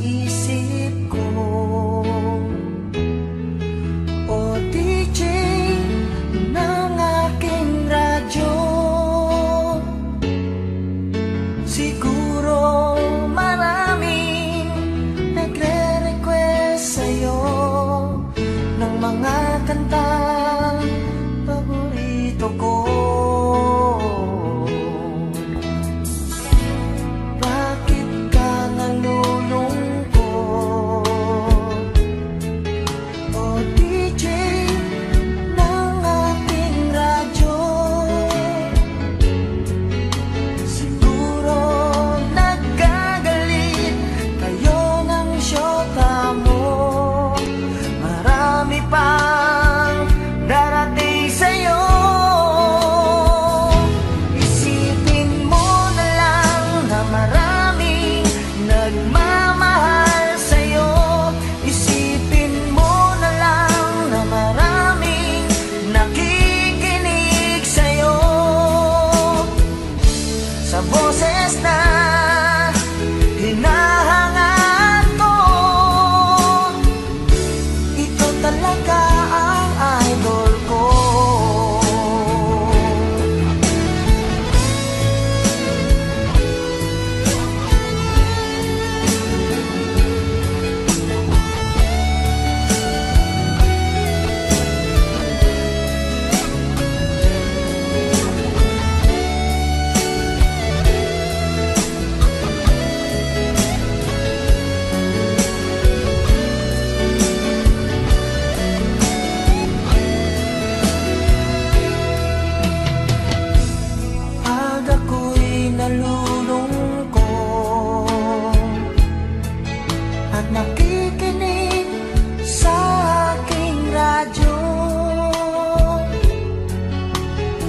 isip ko. O DJ ng aking radyo, siguro maraming nagre-request sa'yo ng mga kantang paborito ko. Nakikinig sa aking radyo.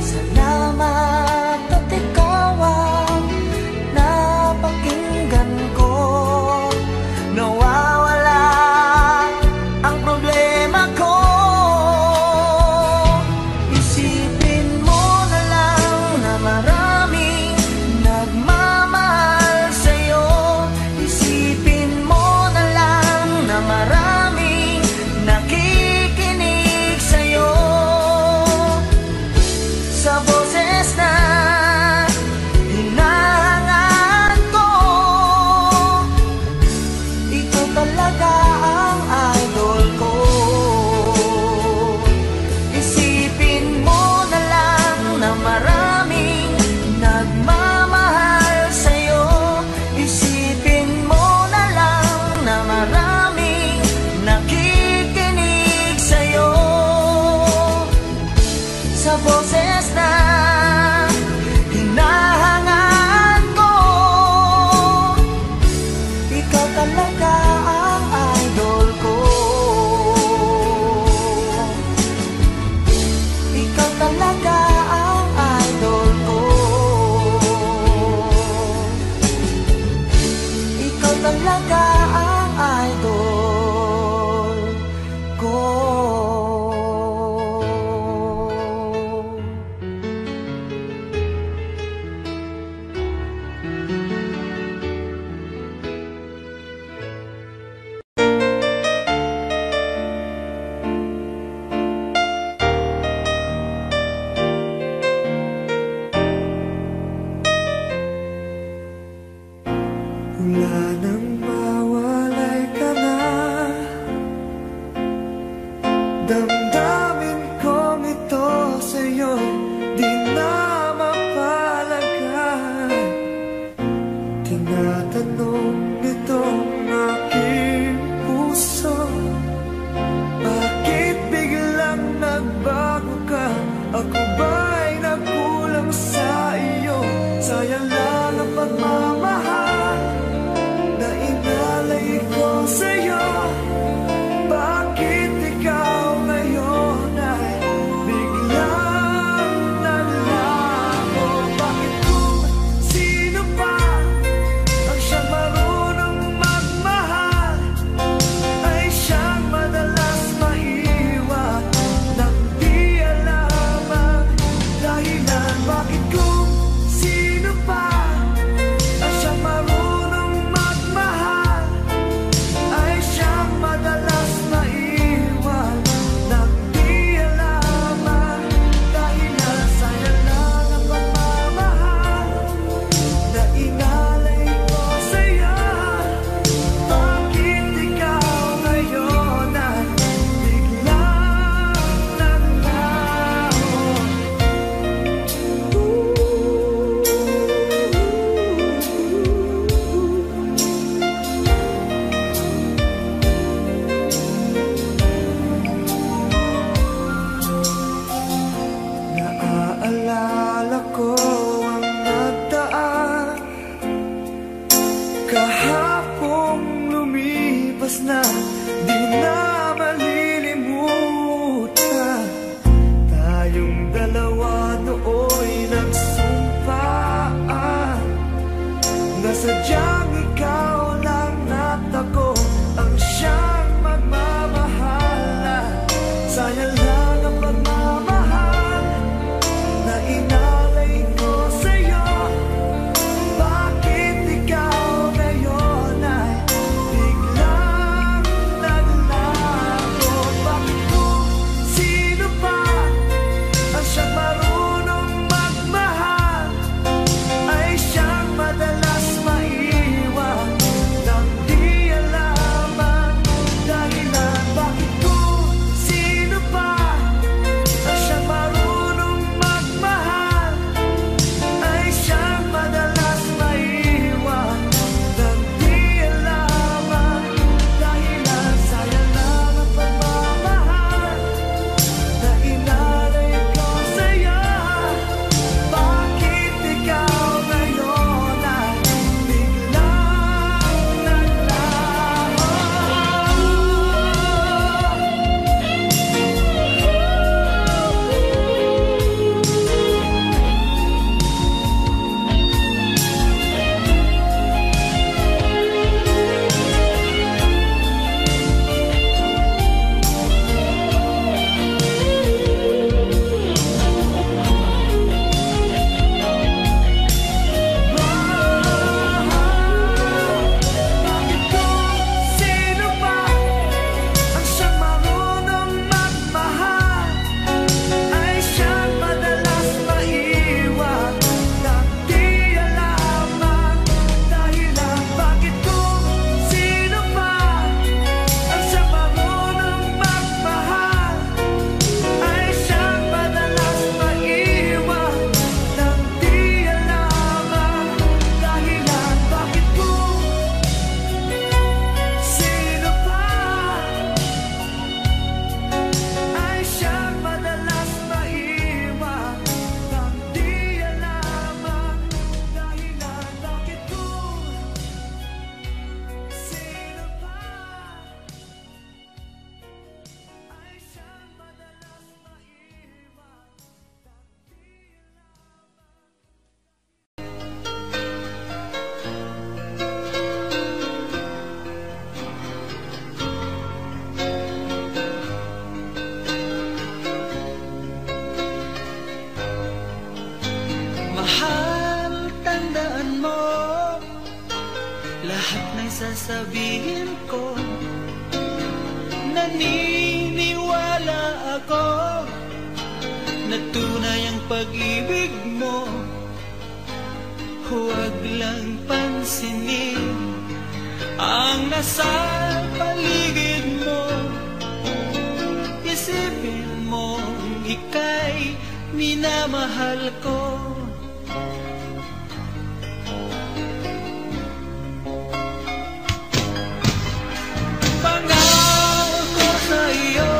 Salamat at ikaw ang napakinggan ko. Nawawala ang problema ko. Isipin mo na lang na maraming nagmamahal sa'yo. Isipin mo maraming nakikinig sa'yo. Sa boses na hinahangaan ko, ikaw talaga ang idol ko. Isipin mo na lang na maraming nagmamahal sa'yo. Isipin mo na lang na maraming nakikinig sa'yo. Sa boses na hinahangaan ko, ikaw talaga ang idol ko. Ikaw talaga ang idol ko. Ikaw talaga ang idol ko. sadyang ikaw lang at ako ang siyang magmamahala. Sayang lang ang pagmamahal na inalay ko sa'yo. Bakit ikaw ngayon ay biglang naglago? Bakit kung sino pa ang siyang marunong magmahal ay siyang madalas maiwan nang di alam ang dahilan? Bakit kung sino pa ang siyang marunong magmahal ay siyang madalas maiwan nang di alam ang dahilan? Sayang lang ang pagmamahal na inalay ko sa'yo. Bakit ikaw ngayon ay biglang naglaho? Bakit kung sino pa ang siyang marunong magmahal ay siyang madalas maiwan nang di alam ang dahilan? Bakit kung sino pa ang siyang marunong magmahal ay siyang madalas maiwan nang di alam ang dahilan? Bakit kung sino pa ay siyang madalas maiwan nang di alam ang dahilan? Bakit kung sino pa ay siyang madalas maiwan nang di Mahal, tandaan mo lahat na sasabihin ko. Naniniwala ako na tunay ang pag-ibig mo. Huwag lang pansinin ang nasa paligid mo. Isipin mo ika'y minamahal ko. Pangako sa'yo,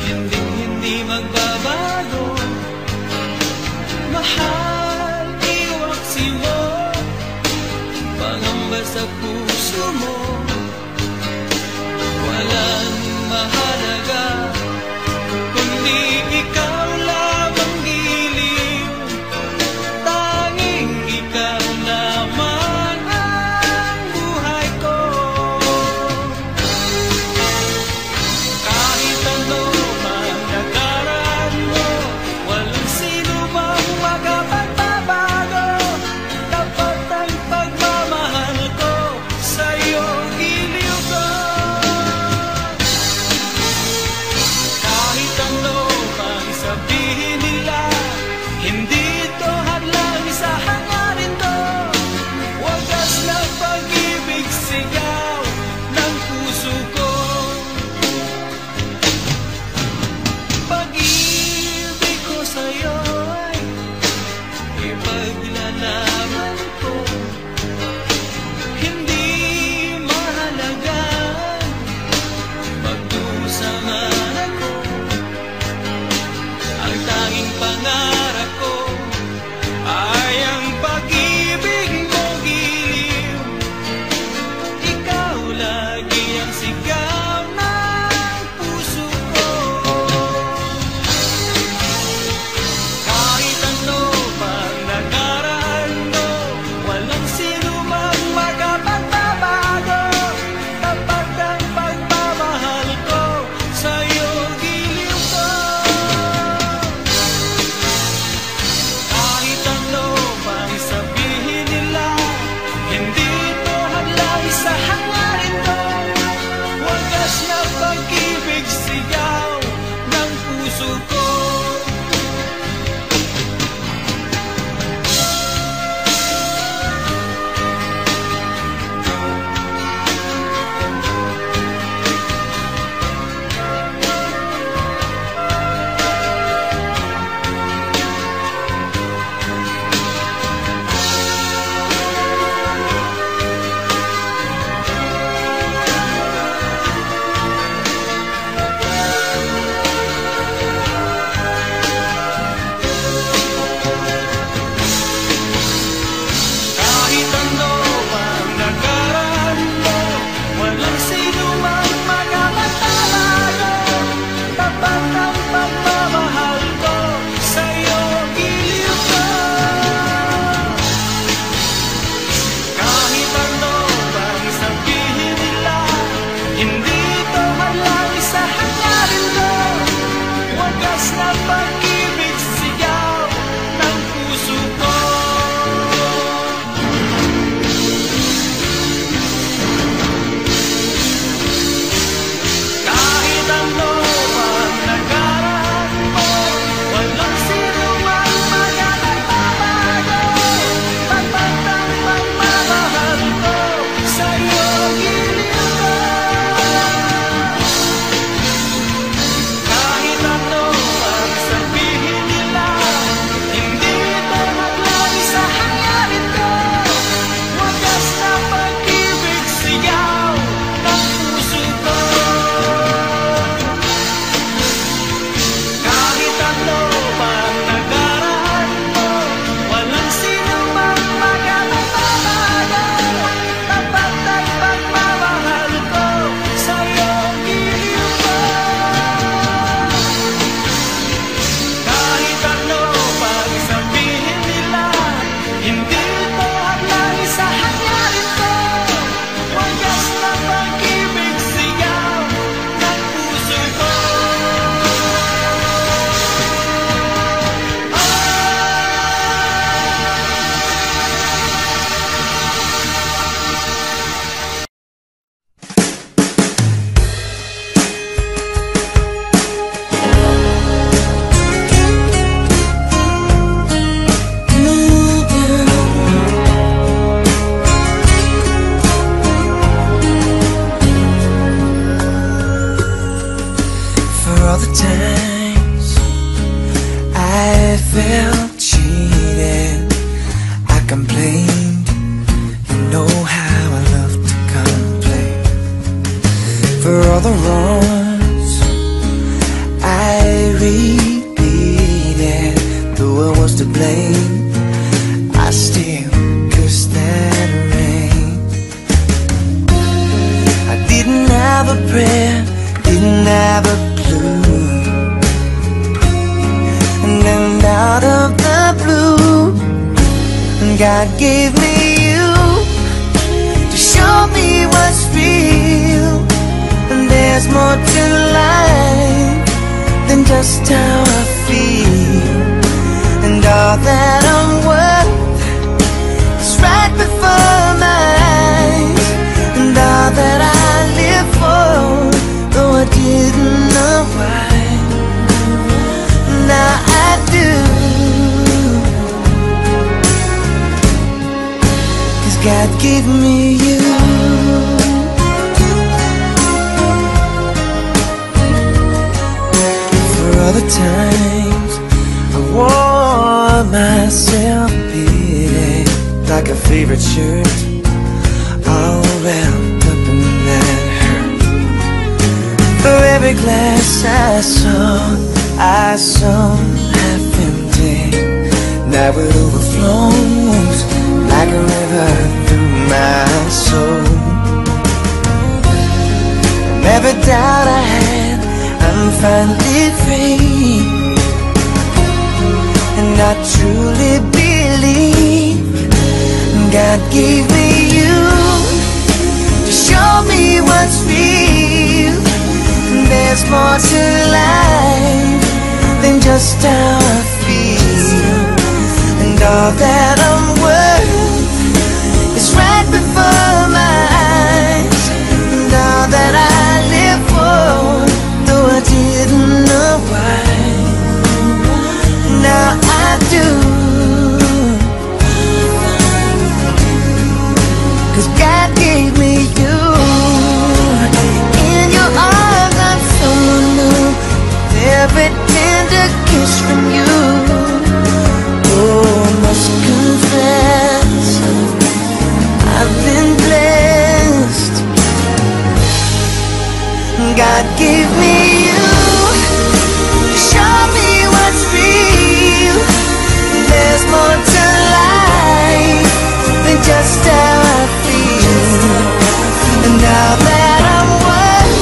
hindi magbabago. Mahal, iwaksi mo, pangamba sa puso mo. Walang mahalaga kundi ikaw lamang giliw. I felt cheated, I complained. You know how I love to complain. For all the wrongs I repeated, though I was to blame, I still cursed that rain. I didn't have a prayer, didn't have a clue, and then out of the blue, God gave me you to show me what's real. And there's more to life than just how I feel. And all that I'm worth is right before my eyes. And all that I live for, though I didn't know why, now I do. 'Cause God gave me you. For all the times I wore myself beating like a favorite shirt, all wrapped up in that hurt. For every glass I saw half empty, now it overflows like a river through my soul. From every doubt I had, I'm finally free. And I truly believe God gave me you to show me what's real. And there's more to life than just how I feel. And all that I'm worth is right before my eyes. And all that I live for, though I didn't know why, now I do. 'Cause God gave me you. In your arms I'm someone new, with every tender kiss from you. Oh, I must confess, I've been blessed. God gave me you to show me what's real. There's more to life than just how I feel. And now that I'm worth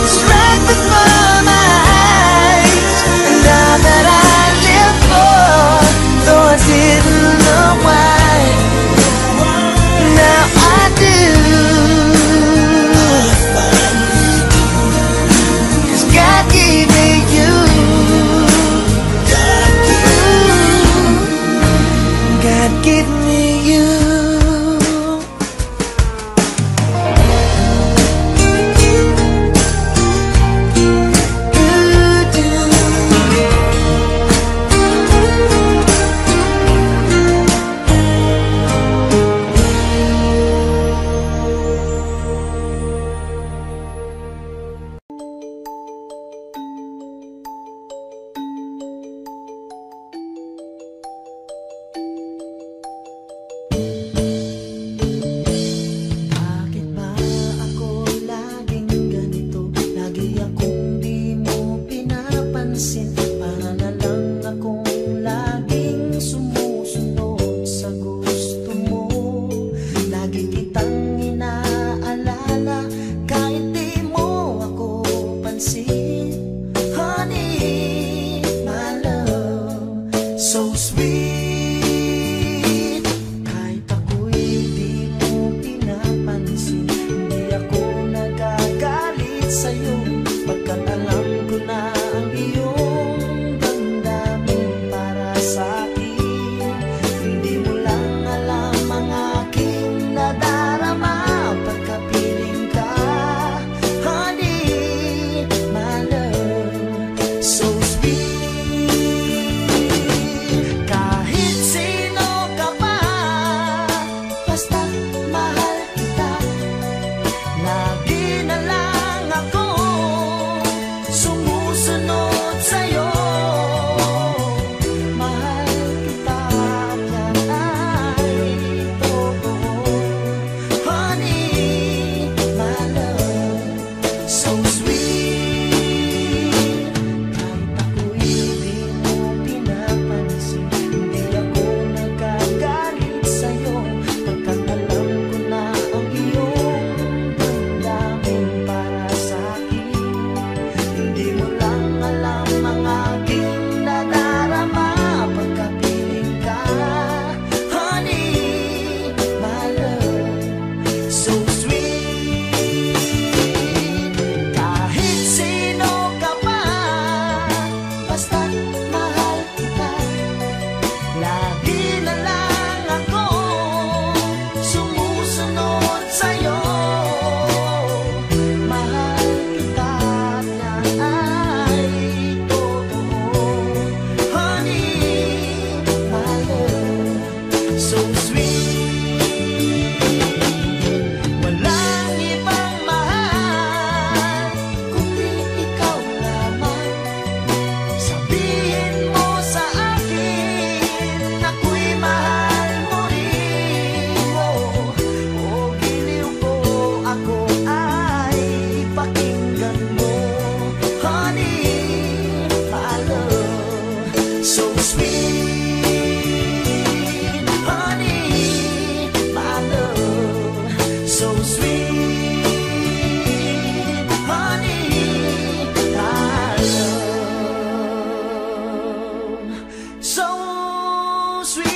is right before my eyes. And now that I live for, though I didn't know why, now I do. 'Cause God gave me you. God gave me you. honey, my love, so sweet, honey, my love, so sweet.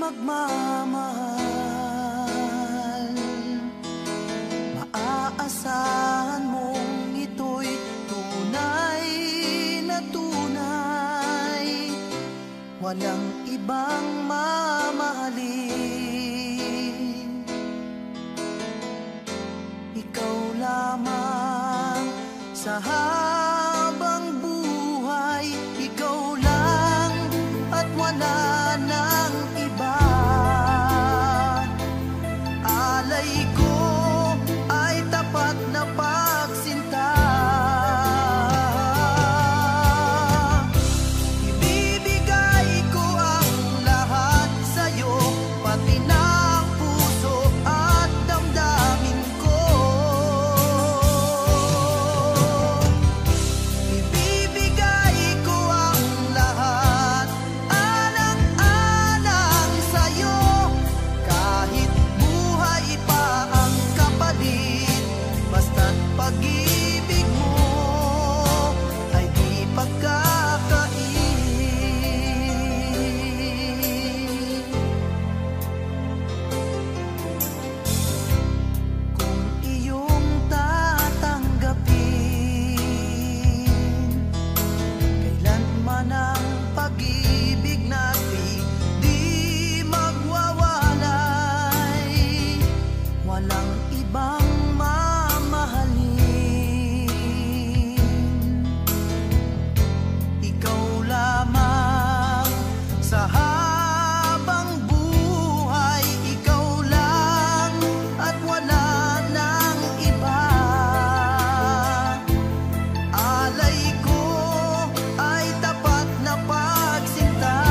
Magmamahal, maaasahan mong ito'y tunay na tunay, walang ibang mamahalin. Ikaw lamang sa habang buhay, ikaw lang at wala nang iba. Alay ko ay tapat na pagsinta. Ibibigay ko ang lahat sa'yo, pati ng puso at damdamin ko. Ibibigay ko ang lahat, alang-alang sa'yo, kahit buhay pa ang kapalit. Basta't pag-ibig mo ay di pagkakain. Kung iyong tatanggapin, kailanman ang pag-ibig natin di magwawalay, walang ibang mamahalin. Ikaw lamang sa habang buhay, ikaw lang at wala nang iba. Alay ko ay tapat na pagsinta.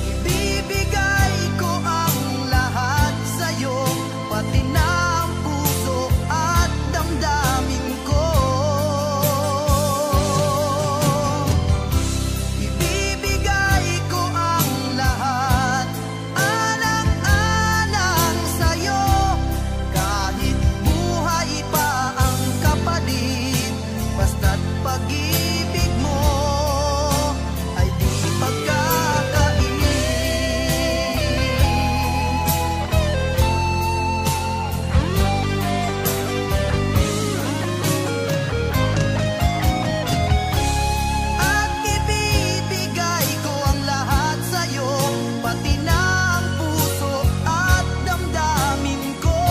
Ibibigay ko ang lahat sa'yo, pati ng puso at damdamin ko. Ibibigay ko ang lahat, alang-alang sa'yo, kahit buhay pa ang kapalit. Basta't pag-ibig mo ay di pagkakain. At ibibigay ko ang lahat sa'yo, pati ng puso at damdamin ko.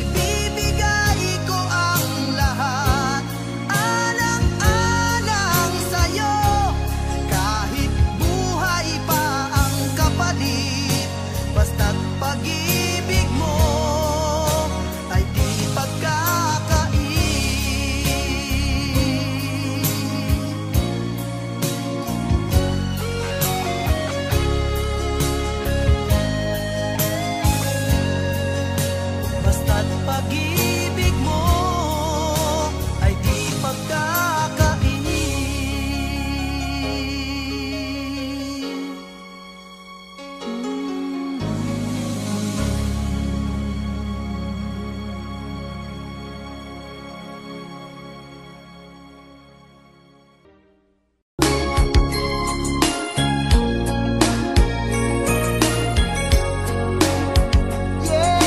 Ibibigay ko ang lahat, alang-alang sa'yo, kahit buhay pa ang kapalit. Basta't pag-ibig mo ay di pagkakain. Basta't pag-ibig mo ay di pagkakain. Yeah.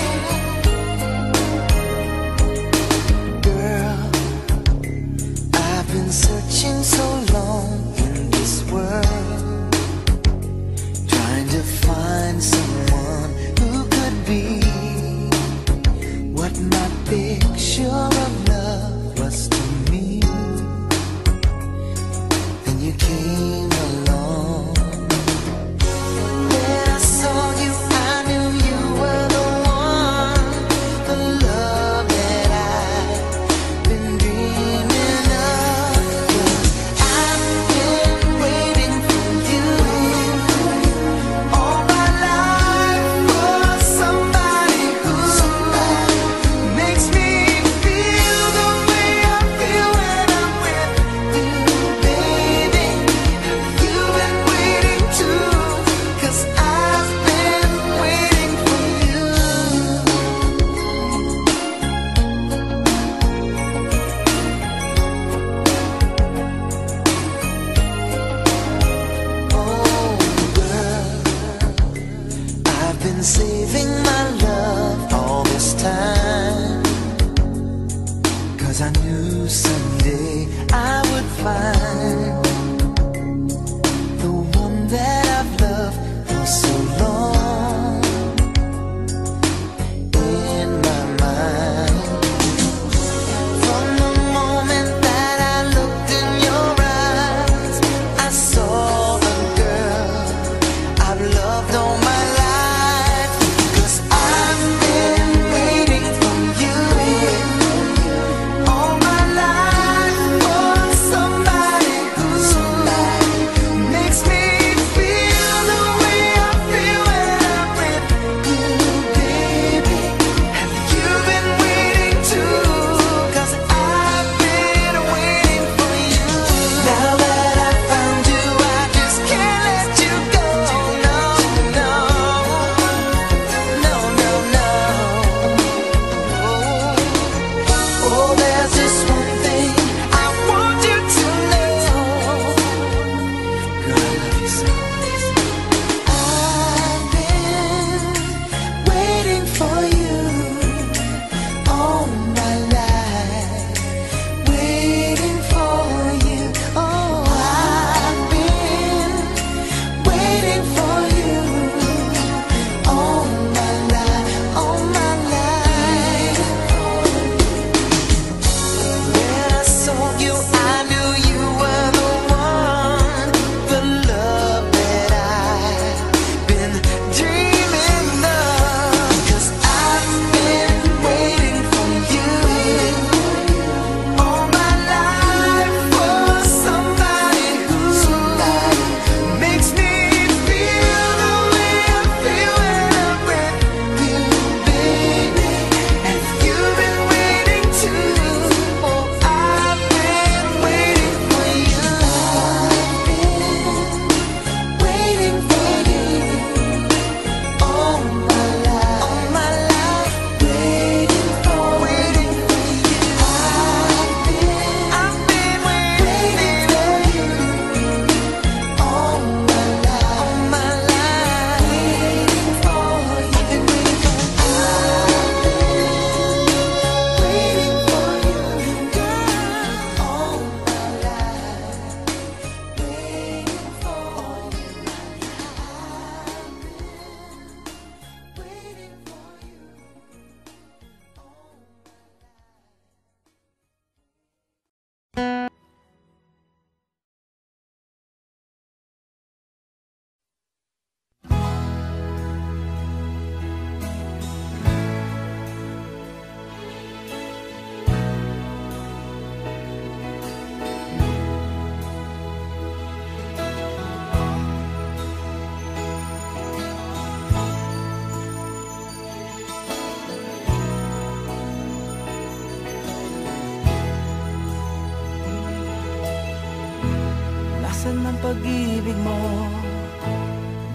pag-ibig mo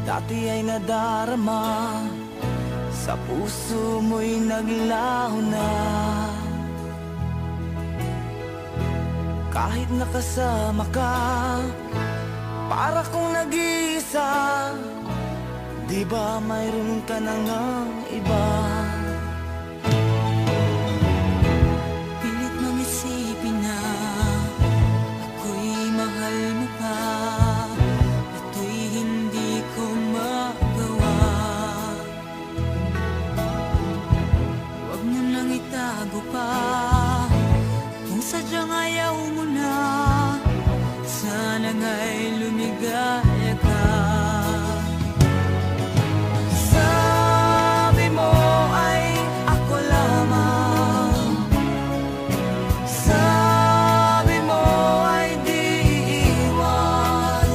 dati ay nadarama, sa puso mo'y naglaho na. Kahit nakasama ka, para kong nag-iisa. Di ba mayroon ka na ngang iba? Pilit mong isipin na ako'y mahal mo pa. Ito'y hindi ko magawa. Huwag mo nang itago pa kung sadyang ayaw mo na. Sana nga'y lumigaya ka. Sabi mo ay ako lamang, sabi mo ay di iiwan,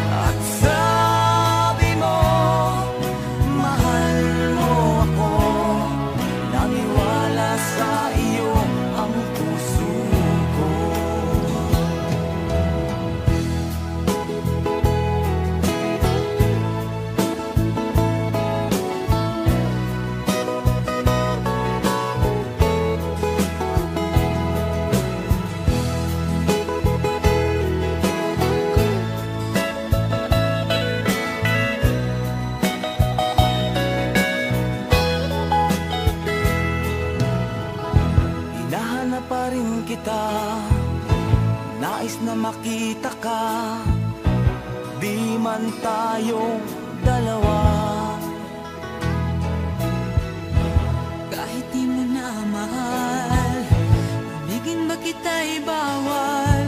at sabi mo mahal mo ako. Naniwala sa iyo ang puso ko. Hinahanap pa rin kita, nais na makita ka, di man tayong dalawa. Kahit di mo na mahal, ibigin ba kita'y bawal?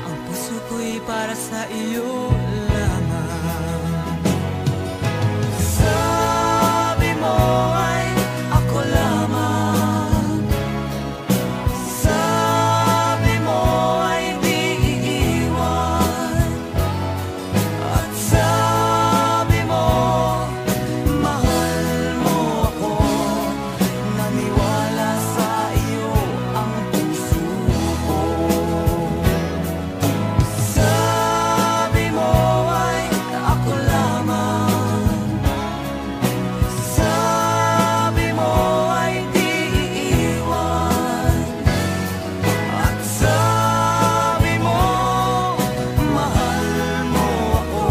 Ang puso ko'y para sa iyo lamang. Sabi mo ay ako lamang, sabi mo ay di iiwan, at sabi mo mahal mo ako. Naniwala sa iyo ang puso ko. Sabi mo ay ako lamang, sabi mo ay di iiwan, at sabi mo mahal mo ako.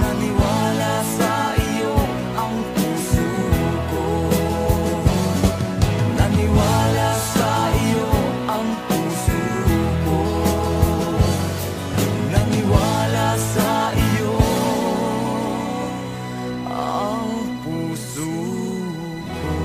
Naniwala sa iyo ang puso ko. Naniwala sa iyo ang puso ko. Naniwala sa iyo ang puso ko.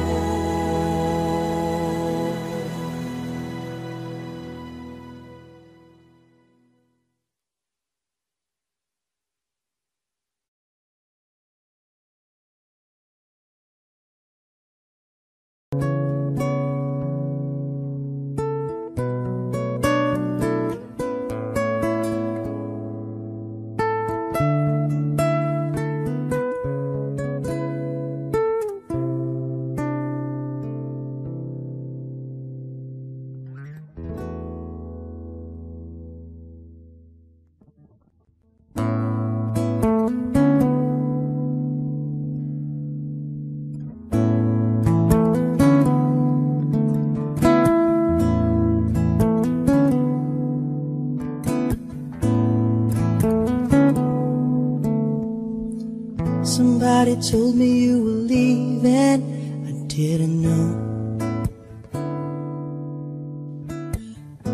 Somebody told me you were leaving, I didn't know.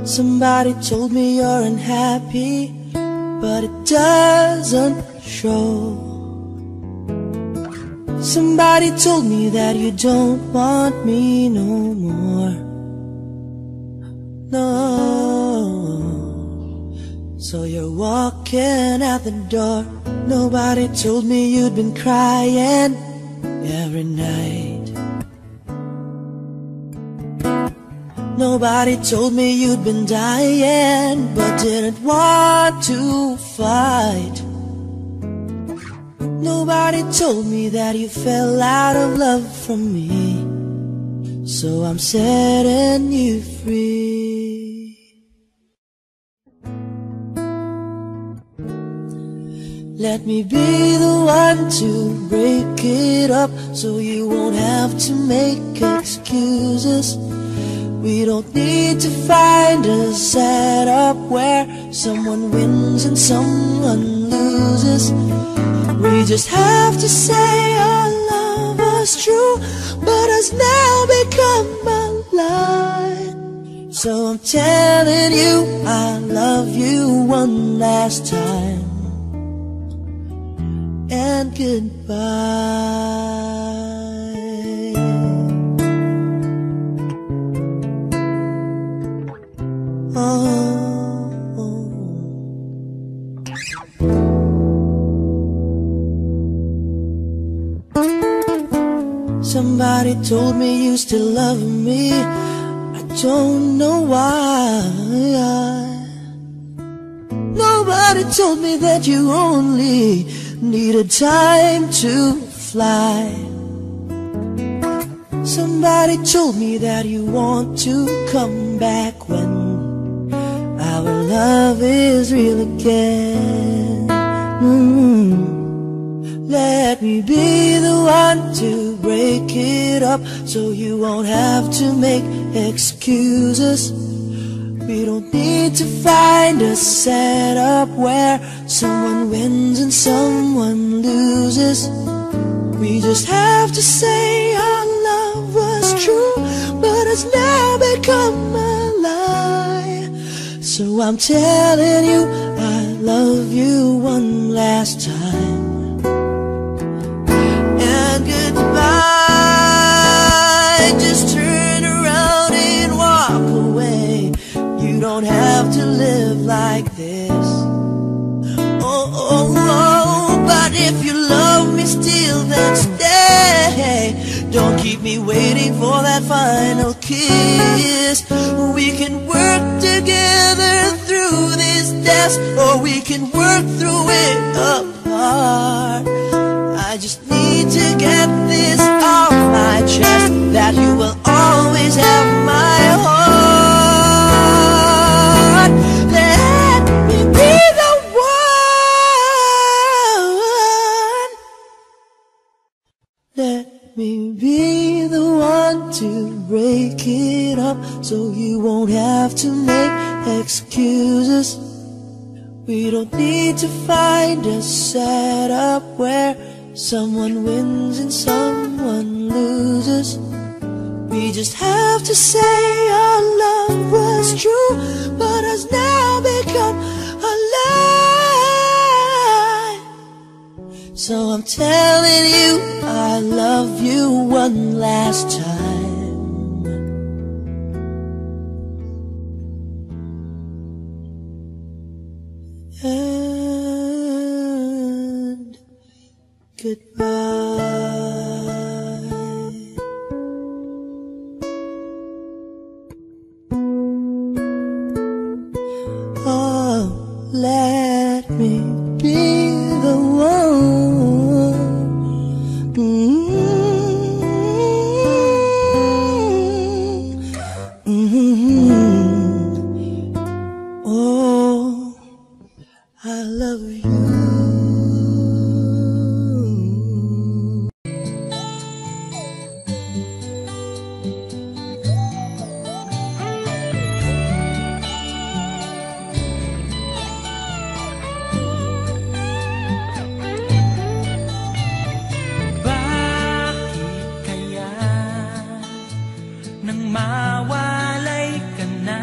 Somebody told me you're unhappy, but it doesn't show. Somebody told me that you don't want me no more. No. So you're walking out the door. Nobody told me you'd been crying every night. Nobody told me you'd been dying, but didn't want to fight. Nobody told me that you fell out of love from me. So I'm setting you free. Let me be the one to break it up, so you won't have to make excuses. We don't need to find a setup where someone wins and someone loses. We just have to say our love was true, but has now become a lie. So I'm telling you I love you one last time, and goodbye. Somebody told me you still love me. I don't know why. Nobody told me that you only needed time to fly. Somebody told me that you want to come back when our love is real again. Let me be the one to break it up, so you won't have to make excuses. We don't need to find a setup where someone wins and someone loses. We just have to say our love was true, but has now become a lie. So I'm telling you I love you one last time, and goodbye. Just turn around and walk away. You don't have to live like this. Oh, but if you love me still, then stay. Don't keep me waiting for that final kiss. We can work together through this test, or we can work through it apart. I just need to get this off my chest, that you will always have my heart. Let me be the one. Let me be the one to break it up, so you won't have to make excuses. We don't need to find a setup where someone wins and someone loses. We just have to say our love was true, but has now become a lie. So I'm telling you I love you one last time, and goodbye. Oh, let me be the one. Oh, I love you. Mawalay ka na,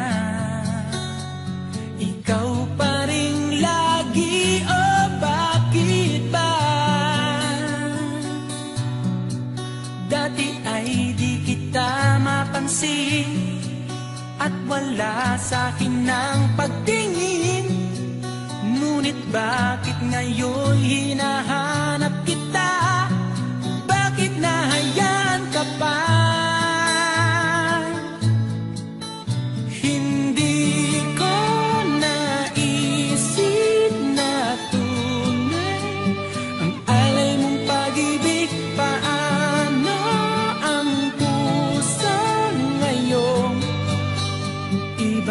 ikaw pa rin lagi, o bakit ba? Dati ay di kita mapansin, at wala sa'kin ng pagtingin. Ngunit bakit ngayon hinahanap kita? Bakit nahayaan ka pa?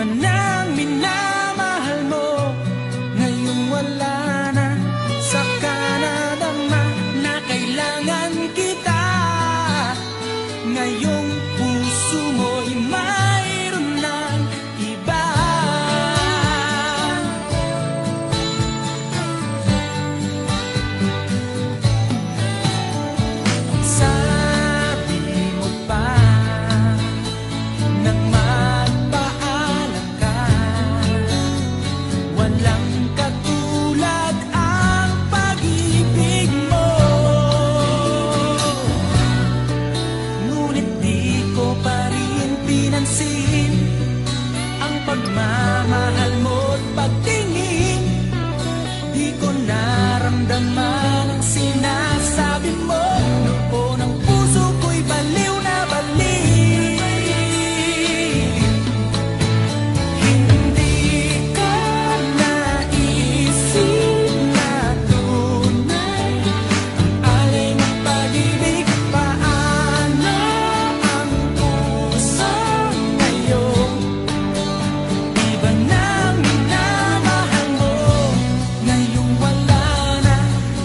Nang minamahal mo, ngayon wala na sa pagmamahal mo't pagtingin. Di ko naramdaman ang sinasabi mo. Noon ang puso ko'y baliw na baliw. Hindi ko naisip na tunay ang alay ng pag-ibig. Paano ang puso ngayon? Iba na minamahal mo. Ngayong wala na,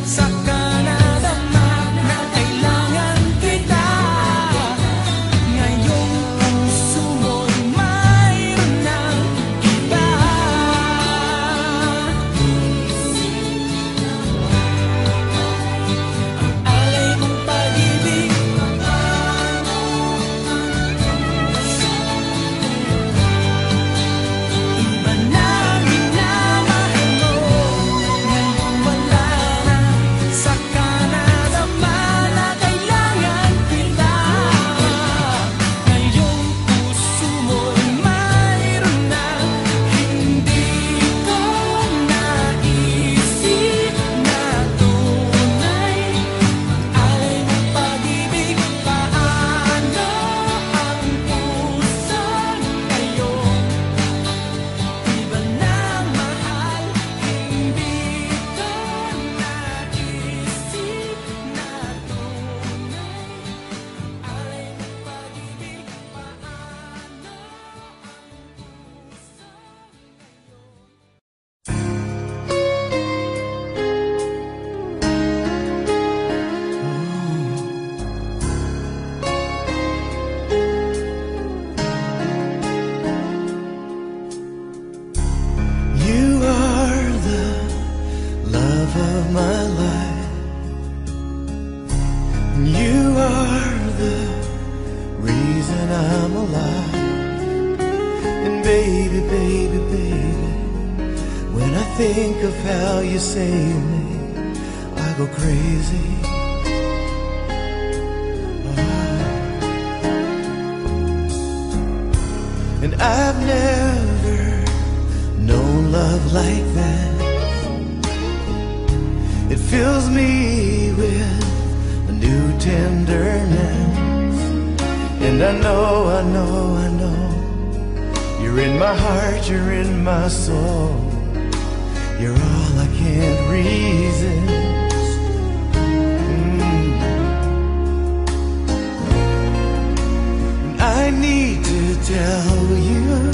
saka nadama na kailangan kita. Ngayong puso mo'y mayroon ng iba. Ang alay mong pag-ibig, iba na minamahal mo. Ngayong wala na, saka nadama na kailangan kita. Ngayong puso mo'y mayroon na. Hindi ko naisip na tunay ang alay mong pag-ibig. Paano ang puso ngayon? Iba na mahal. Hindi ko naisip na tunay ang alay mong pag-ibig. Paano You are the love of my life. You are the reason I'm alive. And baby, baby, baby, when I think of how you save me, I go crazy. And I've never known love like that. It fills me with a new tenderness. And I know, I know, I know, you're in my heart, you're in my soul. You're all I can't resist. And I need to tell you,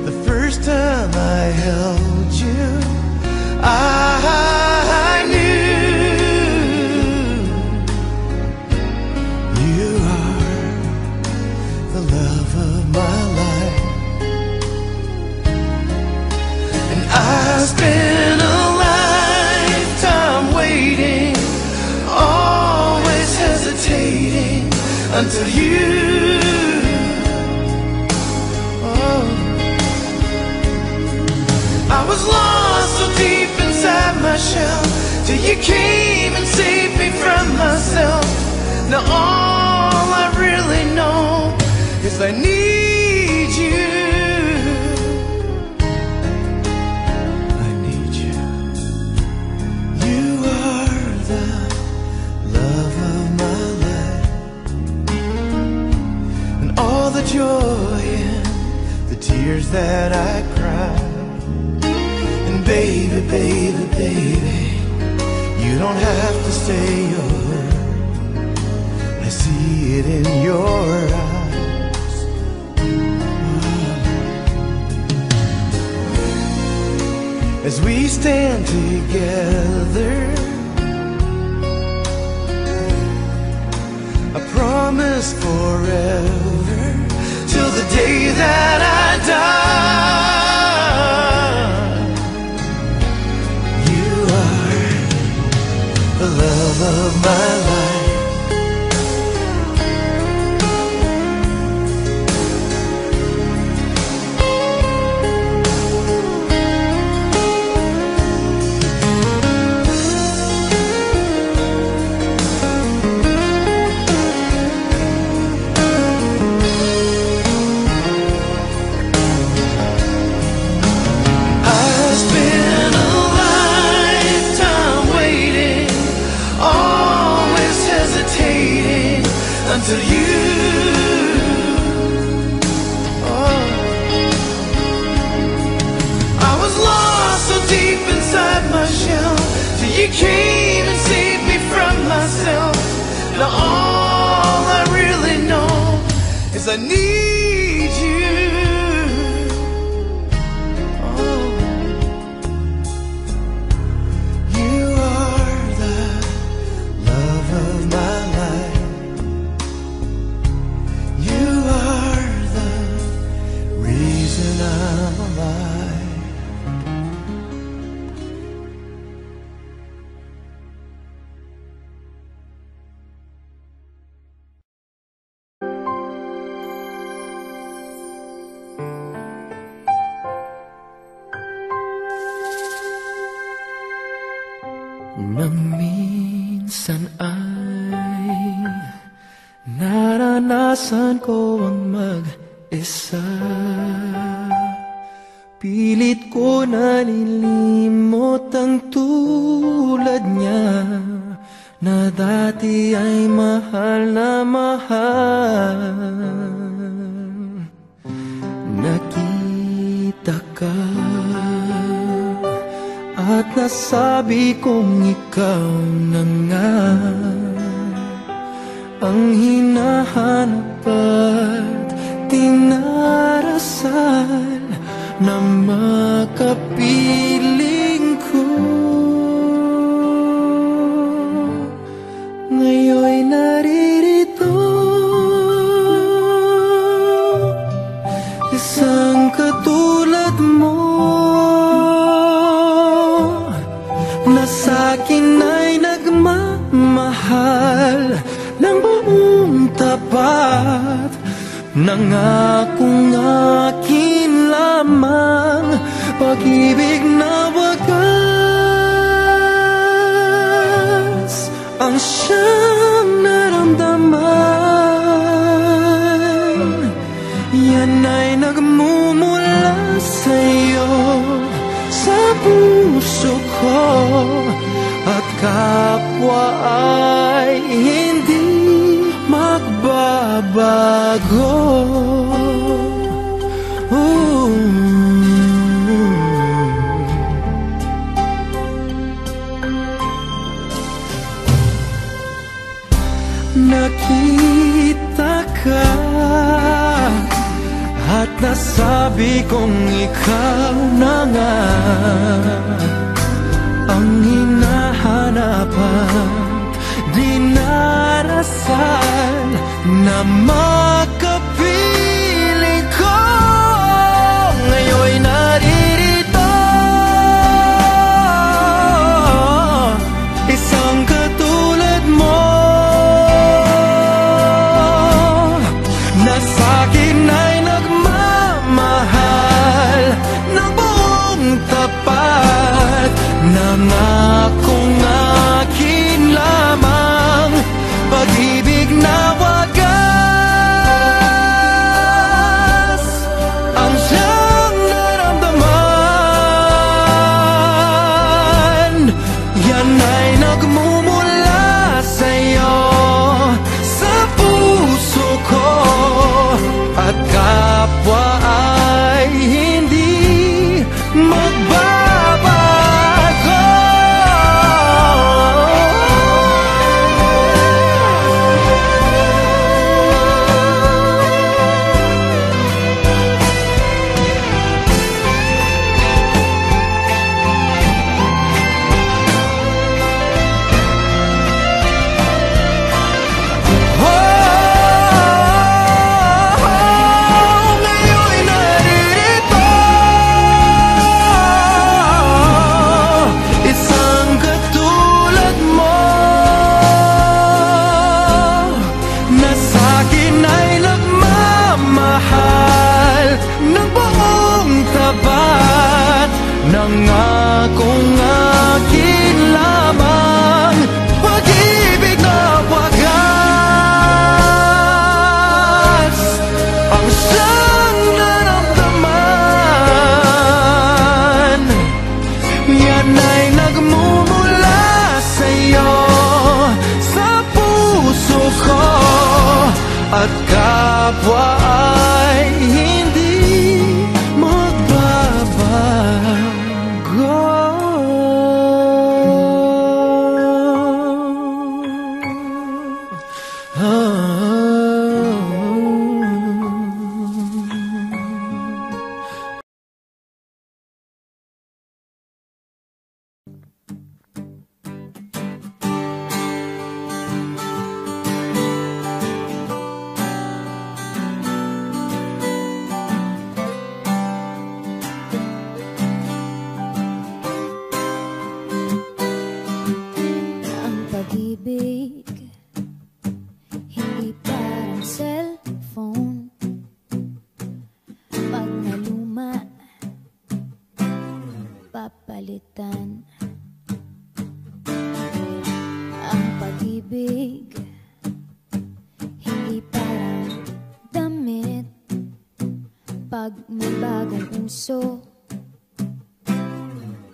the first time I held you, I knew you are the love of my life. And I spent a lifetime waiting, always hesitating, until you, oh, I was lost so deep inside my shell, till you came and saved me from myself. Now all I really know is I need you. I need you. You are the love of my life. And all the joy and the tears that I cried. Baby, baby, baby, you don't have to say a word. I see it in your eyes. As we stand together, I promise forever, till the day that I die. The love of my life. to you. Oh, I was lost so deep inside my shell till you came and saved me from myself. Now all I really know is I need you. Oh, you are the love of my life. You are the reason I'm alive. Nang minsan ay naranasan ko ang mag-isa, pilit ko nalilimot ang tulad niya na dati ay mahal na mahal. Nakita ka at nasabi kong ikaw na nga ang hinahanap at tinarasal na makapiling ko. Ngayon'y naririto, isang katulad mo na sa'kin ay nagmamahal ng buong tapat. Nangakong akin lamang pag-ibig na wagas ang siyang naramdaman. Yan ay nagmumula sa'yo, sa puso ko, at kapwa ay hindi magbabago. Nakita ka at nasabi kong ikaw na nga ang hinahanap at dinarasal na makapiling ko. Ngayon'y naririto, isang katulad mo na sa'kin ay nagmamahal ng buong tapat. Nangakong akin lamang pag-ibig na wagas ang siyang naramdaman. Yan ay nagmumula sa'yo, sa puso ko, at kapwa ay hindi magbabago. Nakita ka at nasabi kong ikaw na nga ang hinahanap at dinarasal na makapiling ko. Ngayon'y naririto, isang katulad mo na sa'kin ay nagmamahal ng buong tapat. Nangakong akin lamang pag-ibig na wagas at kapwa ay hindi magbabago.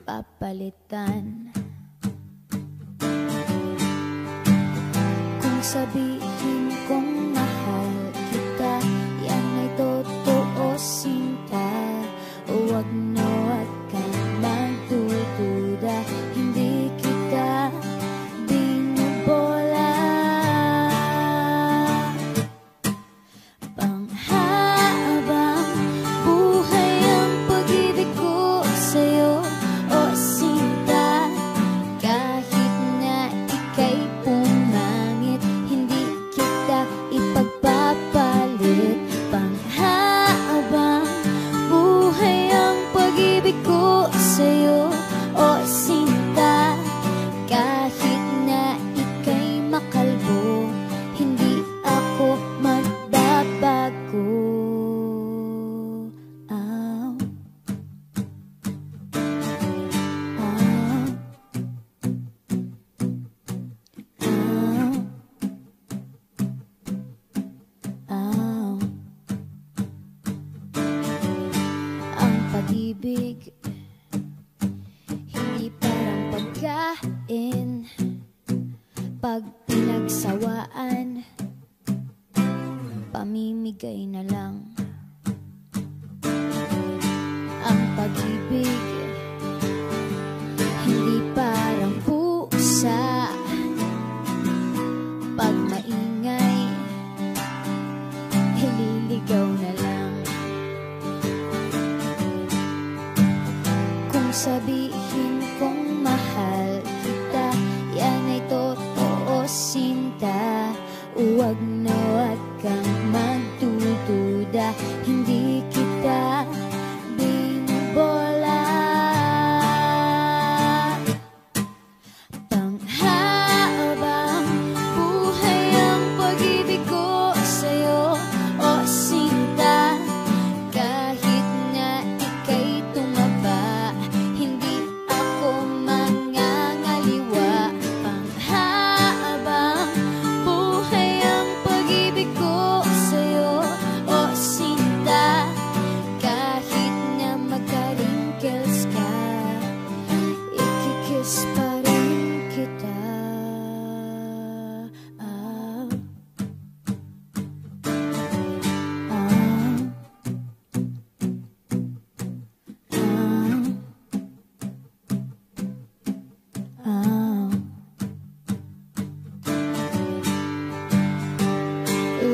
Papalitan. Kung sabihin kong mahal kita, yan ay totoo sinta. Huwag na huwag kang magdududa, hindi kita binubola. Panghabang buhay ang pag-ibig ko sa'yo, o sinta. Kahit na ika'y pumangit, hindi kita ipagpapalit. Panghabang buhay ang pag-ibig ko sa'yo, o sinta. Kahit na ika'y makalbo, hindi ako magbabago. Ang pag-ibig hindi parang pagkain, pag pinagsawaan, pamimigay na lang. Ang pag-ibig hindi parang pusa, pag maingay, ililigaw na lang. Kung sabihin kong mahal kita, yan ay totoo sinta. Huwag na huwag kang magdududa, hindi kita binubola. Panghabang buhay ang pag-ibig ko sa'yo, o sinta. Kahit na ika'y tumaba, hindi ako mangangaliwa. Panghabang buhay ang pag-ibig ko sa'yo, o sinta. Kahit na magka-wrinkles ka, ikikiss pa rin kita.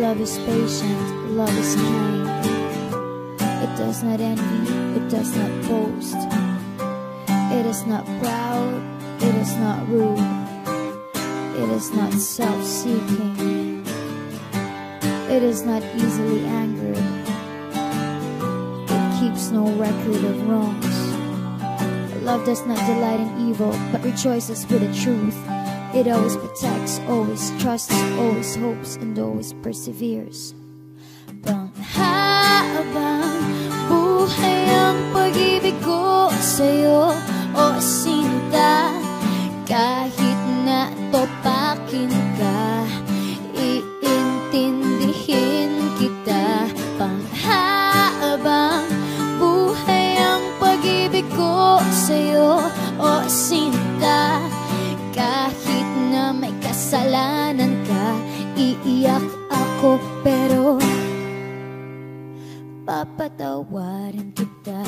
Love is patient, love is kind. It does not envy, it does not boast. It is not proud, it is not rude. It is not self-seeking. It is not easily angered. It keeps no record of wrongs. Love does not delight in evil, but rejoices with the truth. It always protects, always trusts, always hopes, and always perseveres. Panghabang buhay ang pag-ibig ko sa'yo, o sinta. Kahit na topakin ka, iintindihin kita. Panghabang buhay ang pag-ibig ko sa'yo, o sinta. Kahit na may kasalanan ka, iiyak ako ko, pero papatawarin kita.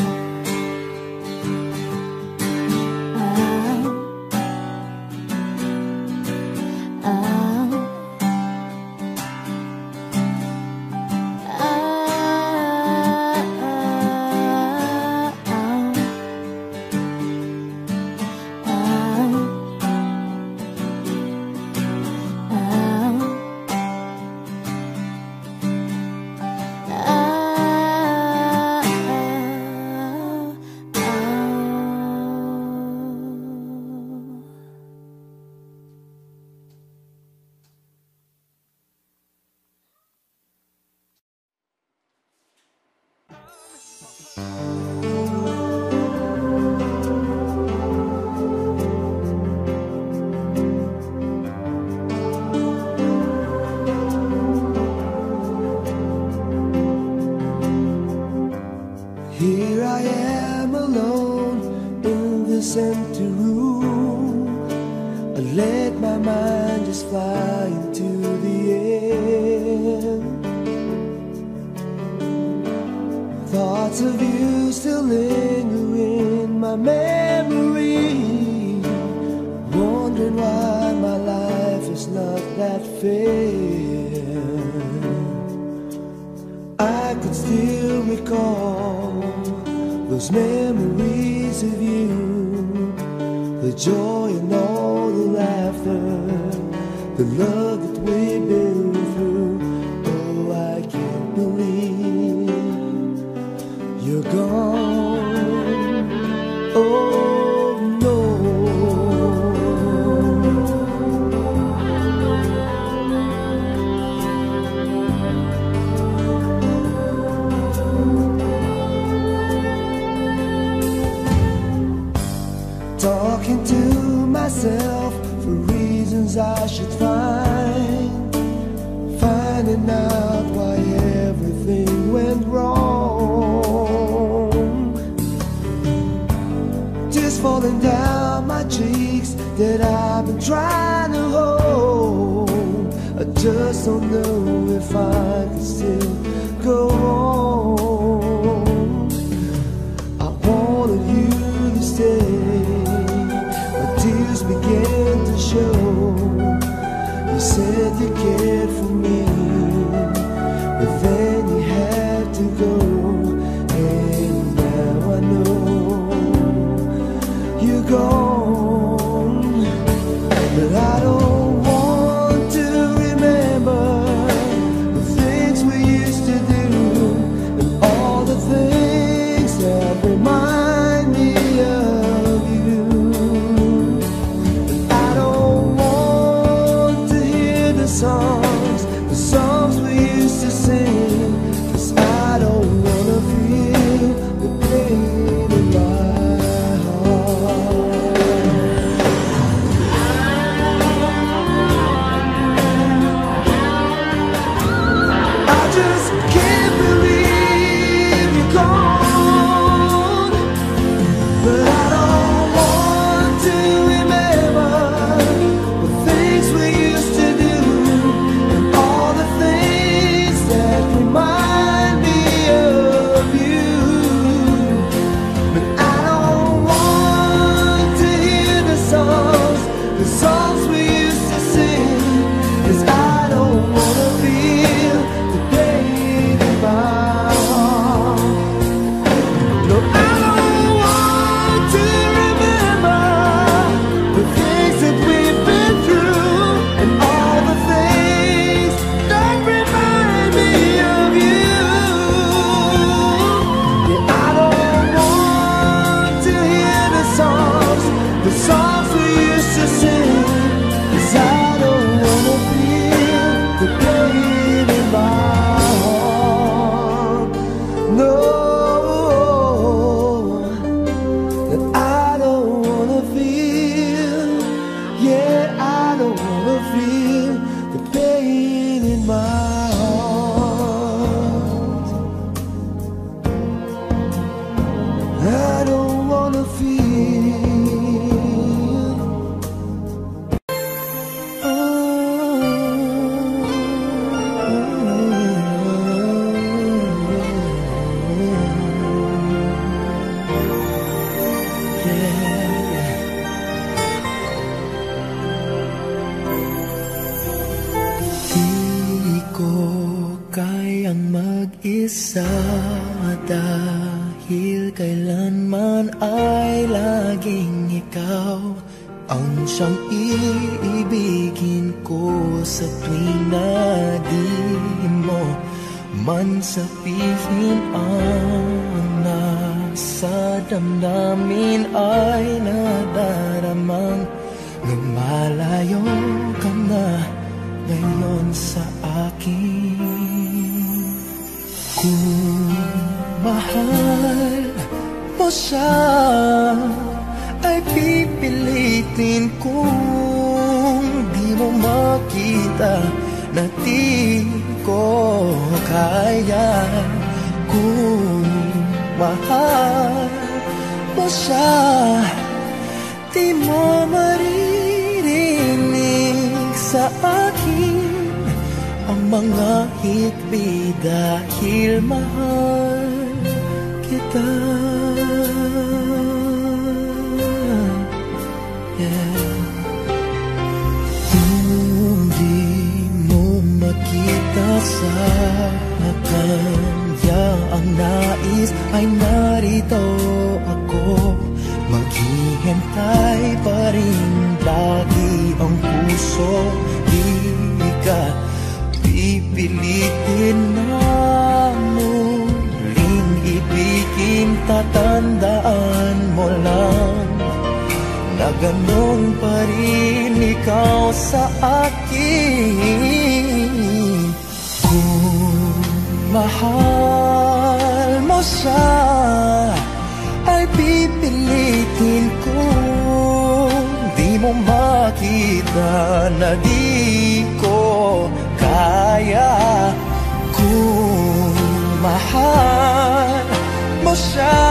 Here I am alone in this empty room. I let my mind just fly into the air. Thoughts of you still linger in my memory, wondering why my life is not that fair. I could still recall those memories of you, the joy and all the laughter, the love that we've been through. Oh, I can't believe you're gone. Oh no. Talking to myself for reasons I should find, finding out why everything went wrong. Tears falling down my cheeks that I've been trying to hold. I just don't know if I can still go on. I wanted you to stay, tears began to show. You said you cared for me, but then you had to go. And now I know you're gone, but I don't want to remember the things we used to do and all the things that remind me of you. The songs we used to sing. isa, dahil kailanman ay laging ikaw ang siyang iibigin ko sa tuwing na di mo man sabihin ang nasa damdamin ay nadaramang lumalayo ka na ngayon sa akin. Kung mahal mo siya ay pipilitin kung di mo makita na di ko kaya. Kung mahal mo siya, di mo maririnig sa akin ang mga hikbi dahil mahal kita. Kung di mo makita sa kanya ang nais ay narito ako, maghihintay pa rin lagi ang puso. Di ka pipilitin na muling ibigin, tatandaan mo lang na ganun pa rin ikaw sa akin. Kung mahal mo siya ay pipilitin kung di mo makita na di ko kaya. Kung mahal mo siya,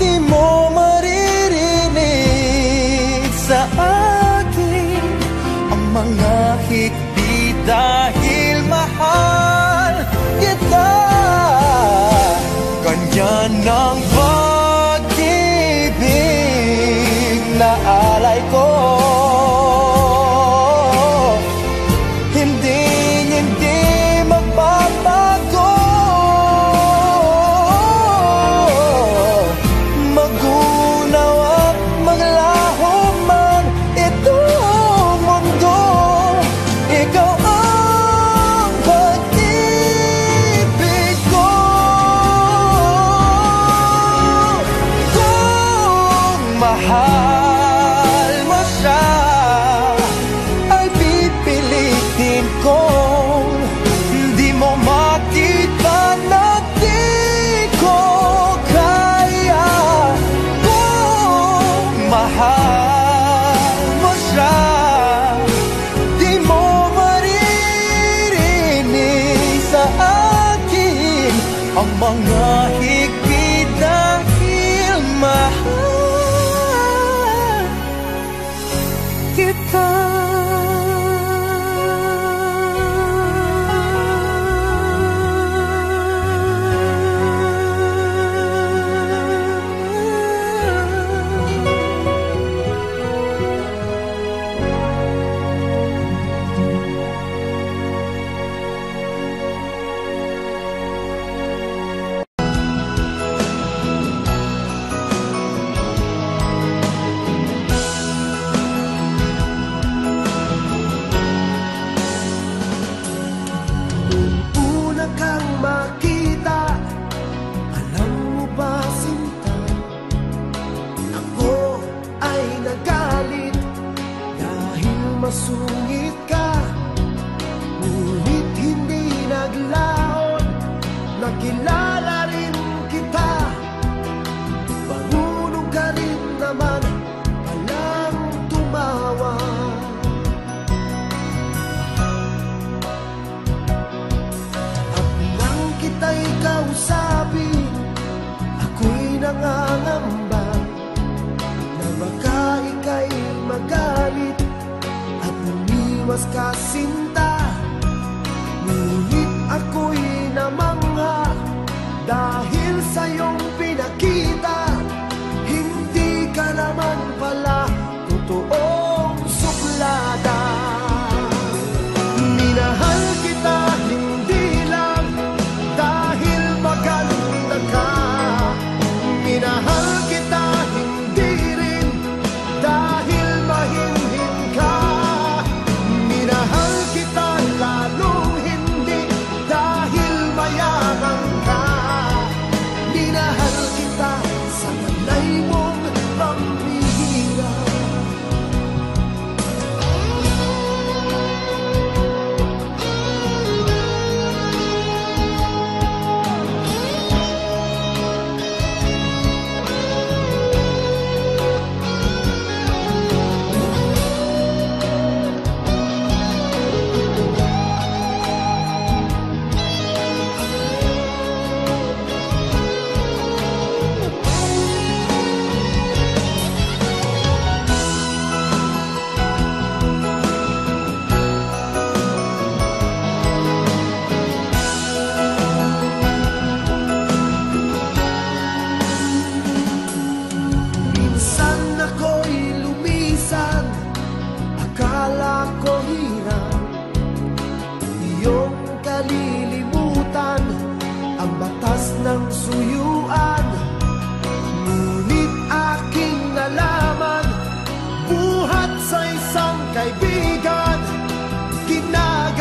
di mo maririnig sa akin ang mga hikbi dahil mahal kita. Ganyan ang pag-ibig na alay ko, hindi magbabago. Magunaw at maglaho man itong mundo, ikaw ang pag-ibig ko. Kung mahal mo siya ay pipilitin kong di mo makita na di ko kaya. Kung mahal mo siya, di mo maririnig sa akin ang mga higpit dahil mahal kita. Una kang makita, alam mo ba sinta, ako ay nagalit dahil masungit ka. Ngunit hindi naglaon, nakilala rin kita. Marunong ka rin naman palang tumawa. Kita'y kausapin, ako'y nangangamba na baka ika'y magalit at umiwas ka sinta. Ngunit ako'y namangha dahil sa iyong pinakita, hindi ka naman pala totoong suplada. Minahal kita hindi lang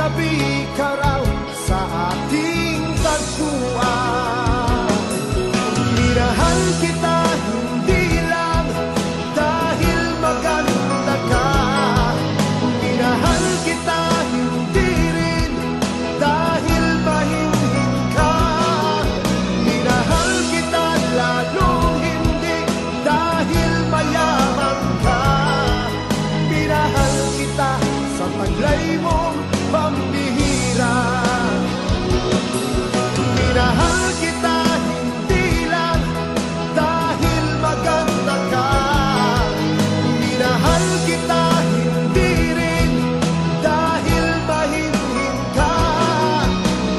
katabi ka raw sa ating tagpuan. Minahal kita hindi lang dahil maganda ka, minahal kita hindi rin dahil mahinhin ka, minahal kita lalong hindi dahil mayaman ka, minahal kita sa taglay mong pambihira. Minahal kita hindi lang dahil maganda ka, minahal kita hindi rin dahil mahinhin ka,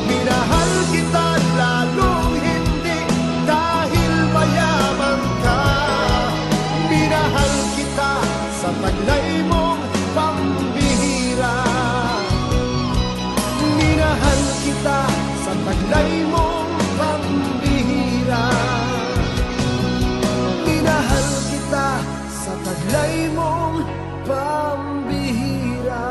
minahal kita lalong hindi dahil mayaman ka, minahal kita sa taglay mong pambihira. Minahal kita sa taglay mong pambihira. Minahal kita sa taglay mong pambihira.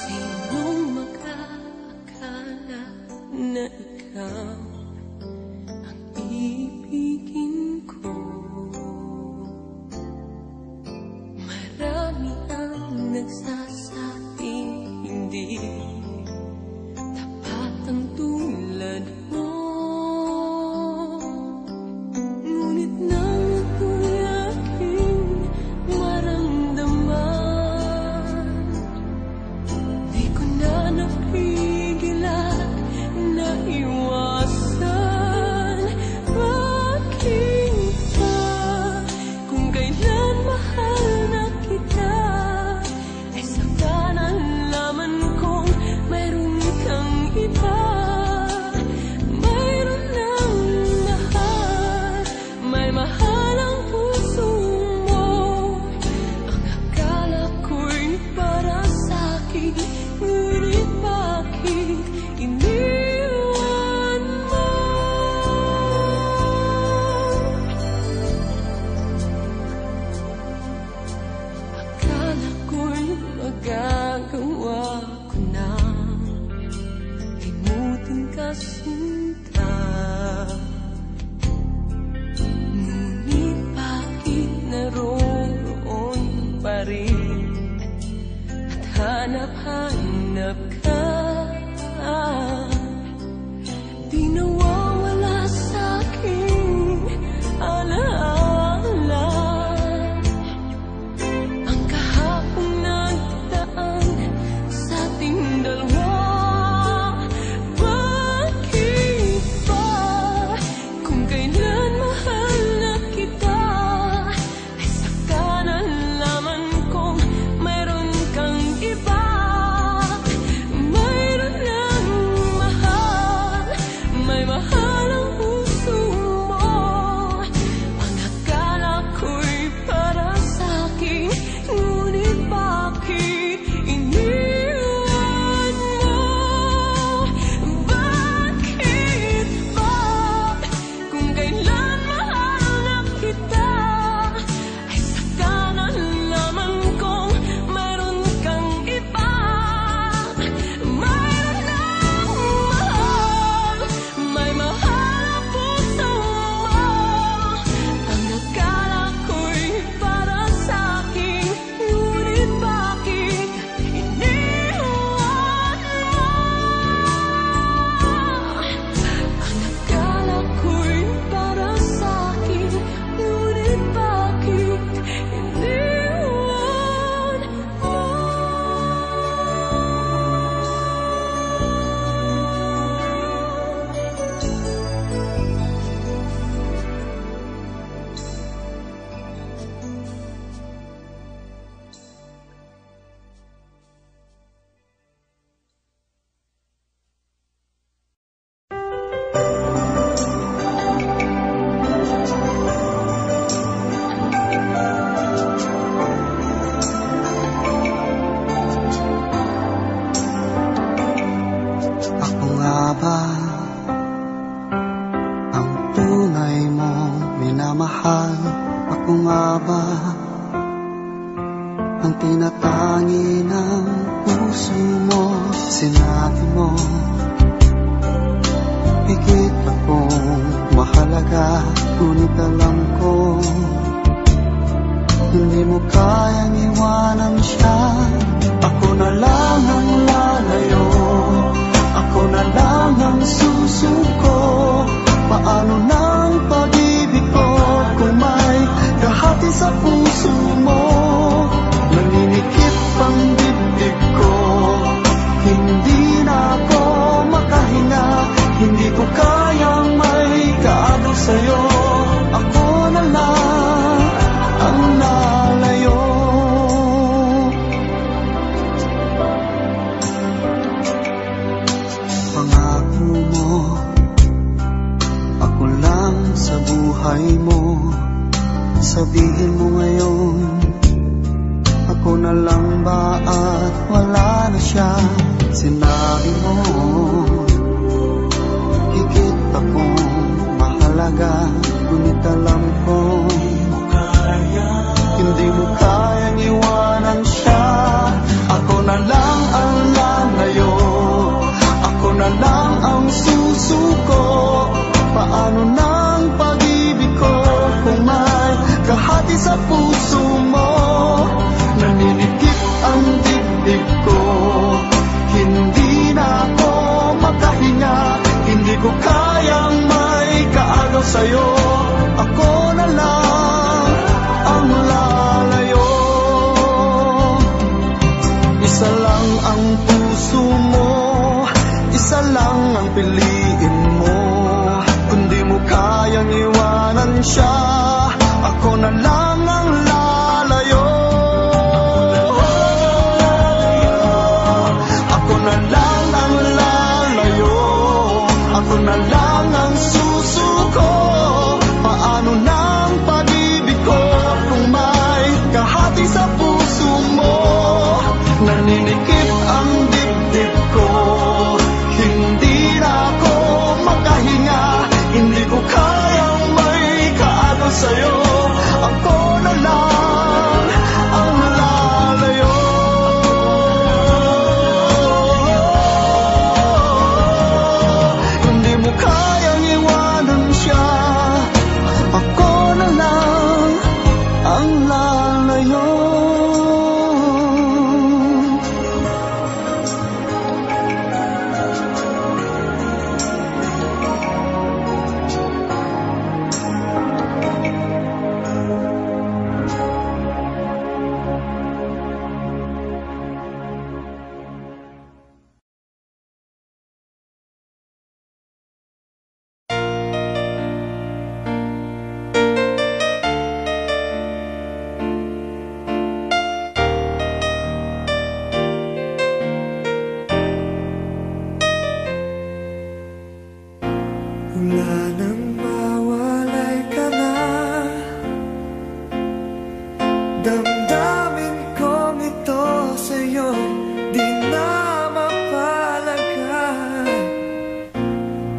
Sinong makakakala na ikaw ang ibigin ko? Marami ang nagsasabing hindi tapat ang tulad mo, ngunit nang ako'y aking maramdaman, di ko na napigilan na iwasan. Bakit ba kung kailan mahal na kita, ay saka nalaman kong mayroon kang iba, mayroon ng mahal, may mahal ang puso mo. Ang akala ko'y para sa'kin, ngunit bakit iniwan mo? Akala ko'y magagawa ko na limutin ka, sinta, ngunit bakit naroon pa rin at hanap-hanap ka? Di nawawala sa'king alaala ang kahapong nagdaan sa ating dalawa. Bakit ba kung kailan mahal na kita, ay saka nalaman kong mayroon kang iba, ang tinatangi ng puso mo. Sinabi mo, higit akong mahalaga, ngunit alam ko hindi mo kayang iwanan siya. Ako na lang ang lalayo, ako na lang ang susuko. Paano ng pag-ibig ko kung may kahati sa puso mo? Naninikip ang dibdib ko, hindi na ako makahinga. Hindi ko kayang may kaagaw sa'yo. Ako na lang ang lalayo. Pangako mo, ako lang sa buhay mo. Sabihin mo ngayon, ako na lang ba at wala na siya? Sinabi mo, higit akong mahalaga, ngunit alam ko hindi mo kayang iwanan siya. Ako na lang ang lalayo, ako na lang ang susuko. Paano ng pag-ibig ko kung may kahati sa puso mo? Naninikip ang dibdib ko, hindi na ako makahinga. Hindi ko kayang may kaagaw sa'yo. Ako na lang ang lalayo. Isa lang ang puso mo, isa lang ang piliin mo. Kung di mo kayang iwanan siya, ako na lang ang lalayo. Ako na lang ang lalayo, ako na lang ang susuko. Paano ng pag-ibig ko kung may kahati sa puso mo? Naninikip ang dibdib ko, hindi na ako makahinga. Hindi ko kayang may kaagaw sa'yo. Ako na lang ang lalayo. Hindi mo kayang iwanan siya. Ako na lang ang lalayo. Wala nang mawalay ka na, damdamin kong ito sa'yo di na mapalagay.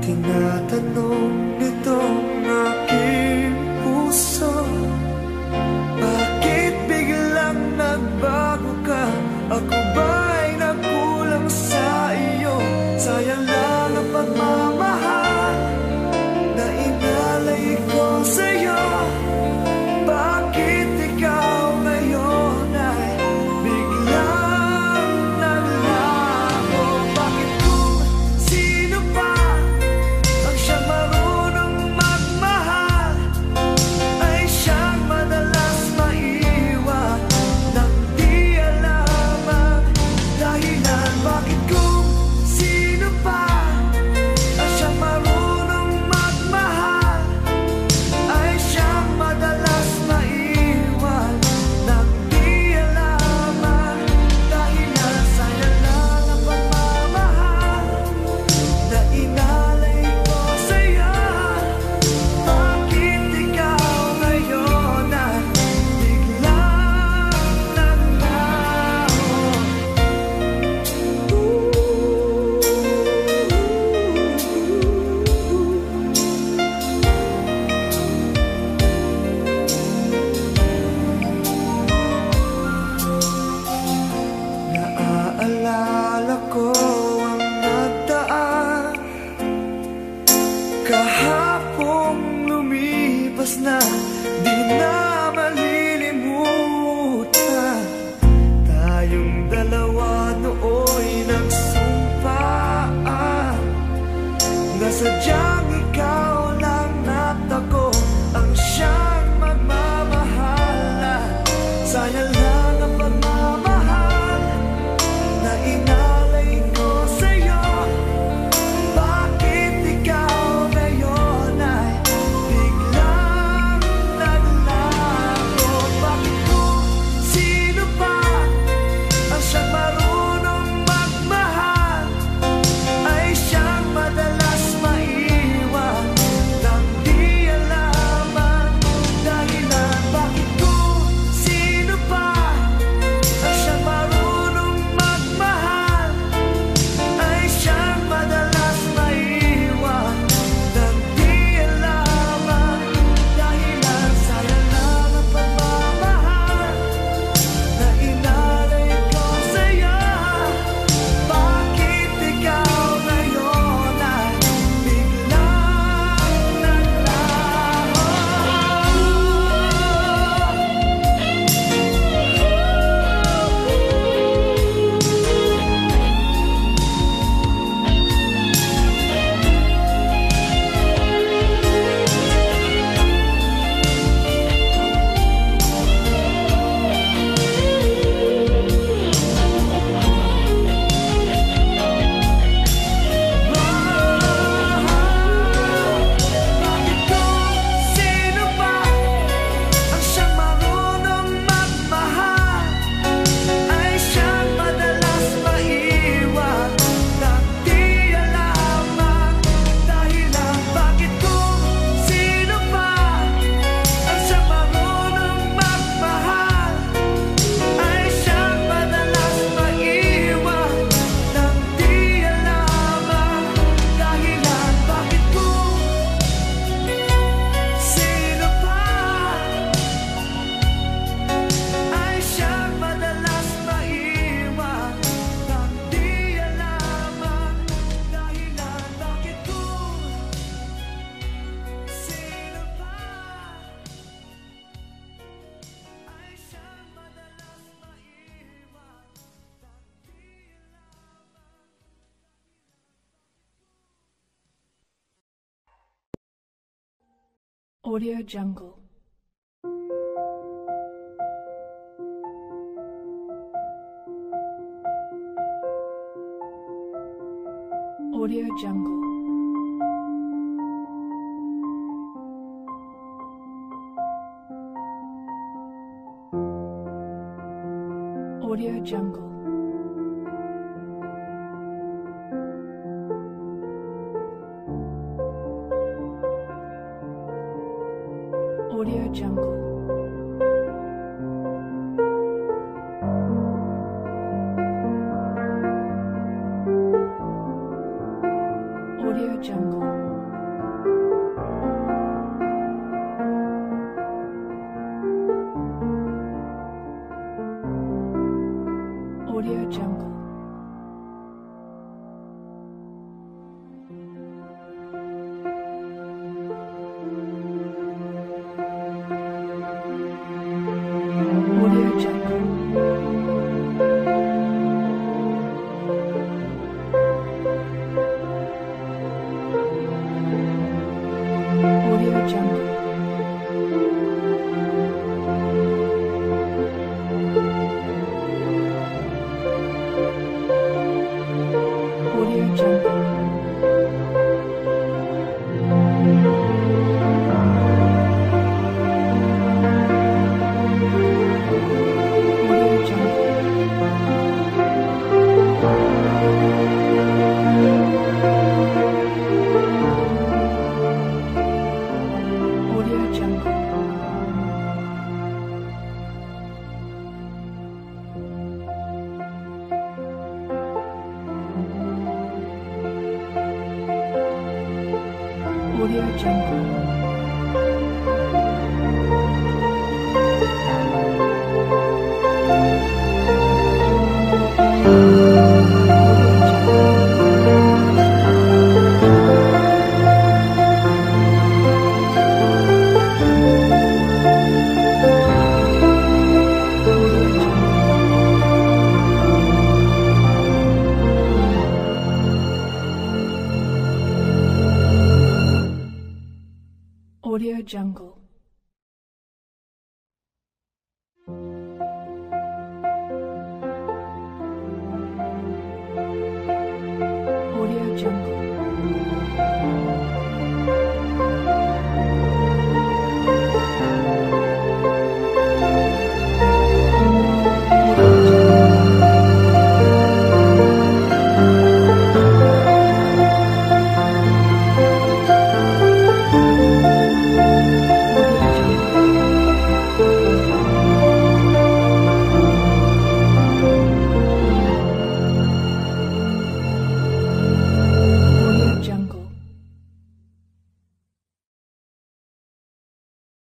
Tinatanong nitong aking puso, bakit biglang nagbago ka? Ako ba'y nagkulang sa iyo? Sayang lang ang pagmamahal na inalay ko sa'yo. Bakit ikaw ngayon ay biglang nalago? Bakit kung sino pa ang siyang marunong magmahal ay siyang madalas maiwan nang di alam ang Audio Jungle. Audio Jungle. Audio Jungle. Audio Jungle. Audio Jungle. Audio Jungle. Audio Jungle. Audio Jungle. Audio Jungle. Audio Jungle. Audio Jungle. Audio Jungle. Audio Jungle. Audio Jungle.